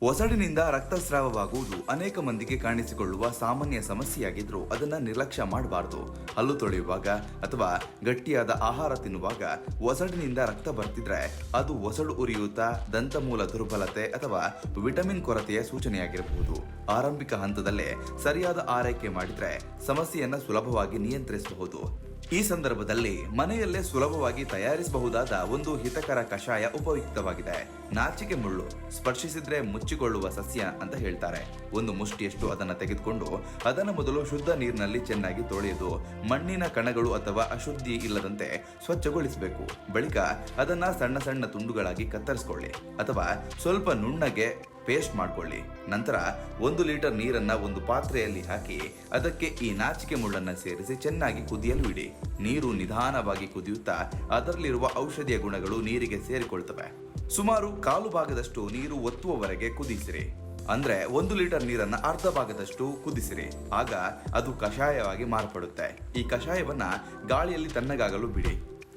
ಒಸಡಿನಿಂದ ರಕ್ತಸ್ರಾವವಾಗುವುದು ಅನೇಕ ಮಂದಿಗೆ ಕಾಣಿಸಿಕೊಳ್ಳುವ ಸಾಮಾನ್ಯ ಸಮಸ್ಯೆಯಾಗಿದ್ರೂ ಅದನ್ನ ನಿರ್ಲಕ್ಷ್ಯ ಮಾಡಬಾರದು. ಹಲ್ಲು ತೊಳೆಯುವಾಗ ಅಥವಾ ಗಟ್ಟಿಯಾದ ಆಹಾರ ತಿನ್ನುವಾಗ ಒಸಡಿನಿಂದ ರಕ್ತ ಬರ್ತಿದ್ರೆ ಅದು ಒಸಡು ಉರಿಯೂತ, ದಂತಮೂಲ ದುರ್ಬಲತೆ ಅಥವಾ ವಿಟಮಿನ್ ಕೊರತೆಯ ಸೂಚನೆಯಾಗಿರಬಹುದು. ಆರಂಭಿಕ ಹಂತದಲ್ಲೇ ಸರಿಯಾದ ಆರೈಕೆ ಮಾಡಿದ್ರೆ ಸಮಸ್ಯೆಯನ್ನ ಸುಲಭವಾಗಿ ನಿಯಂತ್ರಿಸಬಹುದು. ಈ ಸಂದರ್ಭದಲ್ಲಿ ಮನೆಯಲ್ಲೇ ಸುಲಭವಾಗಿ ತಯಾರಿಸಬಹುದಾದ ಒಂದು ಹಿತಕರ ಕಷಾಯ ಉಪಯುಕ್ತವಾಗಿದೆ. ನಾಚಿಕೆ ಮುಳ್ಳು ಸ್ಪರ್ಶಿಸಿದ್ರೆ ಮುಚ್ಚಿಕೊಳ್ಳುವ ಸಸ್ಯ ಅಂತ ಹೇಳ್ತಾರೆ. ಒಂದು ಮುಷ್ಟಿಯಷ್ಟು ಅದನ್ನ ತೆಗೆದುಕೊಂಡು ಅದನ್ನ ಮೊದಲು ಶುದ್ಧ ನೀರಿನಲ್ಲಿ ಚೆನ್ನಾಗಿ ತೊಳೆದು ಮಣ್ಣಿನ ಕಣಗಳು ಅಥವಾ ಅಶುದ್ಧಿ ಇಲ್ಲದಂತೆ ಸ್ವಚ್ಛಗೊಳಿಸಬೇಕು. ಬಳಿಕ ಅದನ್ನ ಸಣ್ಣ ಸಣ್ಣ ತುಂಡುಗಳಾಗಿ ಕತ್ತರಿಸಿಕೊಳ್ಳಿ ಅಥವಾ ಸ್ವಲ್ಪ ನುಣ್ಣಗೆ ಪೇಸ್ಟ್ ಮಾಡ್ಕೊಳ್ಳಿ. ನಂತರ 1 ಲೀಟರ್ ನೀರನ್ನ ಒಂದು ಪಾತ್ರೆಯಲ್ಲಿ ಹಾಕಿ ಅದಕ್ಕೆ ಈ ನಾಚಿಕೆ ಮುಳ್ಳನ್ನ ಸೇರಿಸಿ ಚೆನ್ನಾಗಿ ಕುದಿಯಲು ಇಡಿ. ನೀರು ನಿಧಾನವಾಗಿ ಕುದಿಯುತ್ತಾ ಅದರಲ್ಲಿರುವ ಔಷಧಿಯ ಗುಣಗಳು ನೀರಿಗೆ ಸೇರಿಕೊಳ್ತವೆ. ಸುಮಾರು 1/4 ಭಾಗದಷ್ಟು ನೀರು ಒತ್ತುವವರೆಗೆ ಕುದಿಸಿರಿ. ಅಂದ್ರೆ 1 ಲೀಟರ್ ನೀರನ್ನ ಅರ್ಧ ಭಾಗದಷ್ಟು ಕುದಿಸಿರಿ. ಆಗ ಅದು ಕಷಾಯವಾಗಿ ಮಾರ್ಪಡುತ್ತೆ. ಈ ಕಷಾಯವನ್ನ ಗಾಳಿಯಲ್ಲಿ ತಣ್ಣಗಾಗಲು ಬಿಡಿ.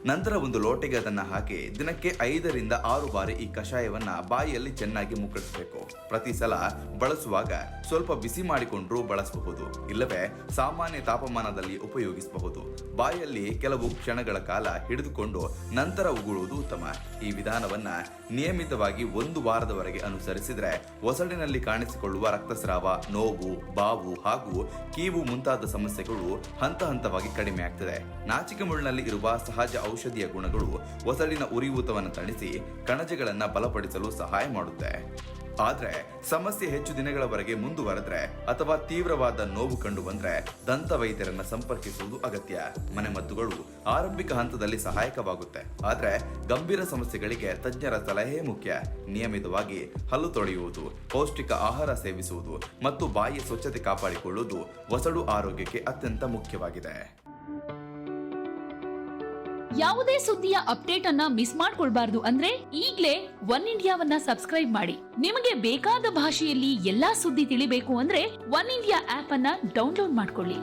ನಂತರ ಒಂದು ಲೋಟೆಗೆ ಅದನ್ನ ಹಾಕಿ ದಿನಕ್ಕೆ 5 ರಿಂದ 6 ಬಾರಿ ಈ ಕಷಾಯವನ್ನ ಬಾಯಿಯಲ್ಲಿ ಚೆನ್ನಾಗಿ ಮುಕ್ಕಳಿಸಬೇಕು. ಪ್ರತಿ ಸಲ ಬಳಸುವಾಗ ಸ್ವಲ್ಪ ಬಿಸಿ ಮಾಡಿಕೊಂಡ್ರೂ ಬಳಸಬಹುದು, ಇಲ್ಲವೇ ಸಾಮಾನ್ಯ ತಾಪಮಾನದಲ್ಲಿ ಉಪಯೋಗಿಸಬಹುದು. ಬಾಯಲ್ಲಿ ಕೆಲವು ಕ್ಷಣಗಳ ಕಾಲ ಹಿಡಿದುಕೊಂಡು ನಂತರ ಉಗುಳುವುದು ಉತ್ತಮ. ಈ ವಿಧಾನವನ್ನ ನಿಯಮಿತವಾಗಿ 1 ವಾರದವರೆಗೆ ಅನುಸರಿಸಿದ್ರೆ ಒಸಡಿನಲ್ಲಿ ಕಾಣಿಸಿಕೊಳ್ಳುವ ರಕ್ತಸ್ರಾವ, ನೋವು, ಬಾವು ಹಾಗೂ ಕೀವು ಮುಂತಾದ ಸಮಸ್ಯೆಗಳು ಹಂತ ಹಂತವಾಗಿ ಕಡಿಮೆ ಆಗ್ತದೆ. ನಾಚಿಕೆ ಮುಳ್ಳಿನಲ್ಲಿ ಇರುವ ಸಹಜ ಔಷಧಿಯ ಗುಣಗಳು ಒಸಡಿನ ಉರಿಯೂತವನ್ನು ತಣಿಸಿ ಕಣಜಗಳನ್ನ ಬಲಪಡಿಸಲು ಸಹಾಯ ಮಾಡುತ್ತೆ. ಆದ್ರೆ ಸಮಸ್ಯೆ ಹೆಚ್ಚು ದಿನಗಳವರೆಗೆ ಮುಂದುವರೆದ್ರೆ ಅಥವಾ ತೀವ್ರವಾದ ನೋವು ಕಂಡು ಬಂದ್ರೆ ದಂತ ವೈದ್ಯರನ್ನ ಸಂಪರ್ಕಿಸುವುದು ಅಗತ್ಯ. ಮನೆಮದ್ದುಗಳು ಆರಂಭಿಕ ಹಂತದಲ್ಲಿ ಸಹಾಯಕವಾಗುತ್ತೆ, ಆದ್ರೆ ಗಂಭೀರ ಸಮಸ್ಯೆಗಳಿಗೆ ತಜ್ಞರ ಸಲಹೆ ಮುಖ್ಯ. ನಿಯಮಿತವಾಗಿ ಹಲ್ಲು ತೊಳೆಯುವುದು, ಪೌಷ್ಟಿಕ ಆಹಾರ ಸೇವಿಸುವುದು ಮತ್ತು ಬಾಯಿಯ ಸ್ವಚ್ಛತೆ ಕಾಪಾಡಿಕೊಳ್ಳುವುದು ಒಸಡು ಆರೋಗ್ಯಕ್ಕೆ ಅತ್ಯಂತ ಮುಖ್ಯವಾಗಿದೆ. ಯಾವುದೇ ಸುದ್ದಿಯ ಅಪ್ಡೇಟ್ ಅನ್ನ ಮಿಸ್ ಮಾಡ್ಕೊಳ್ಬಾರ್ದು ಅಂದ್ರೆ ಈಗ್ಲೇ ಒನ್ ಇಂಡಿಯಾವನ್ನ ಸಬ್ಸ್ಕ್ರೈಬ್ ಮಾಡಿ. ನಿಮಗೆ ಬೇಕಾದ ಭಾಷೆಯಲ್ಲಿ ಎಲ್ಲಾ ಸುದ್ದಿ ತಿಳಿಬೇಕು ಅಂದ್ರೆ ಒನ್ ಇಂಡಿಯಾ ಆಪ್ ಅನ್ನ ಡೌನ್ಲೋಡ್ ಮಾಡ್ಕೊಳ್ಳಿ.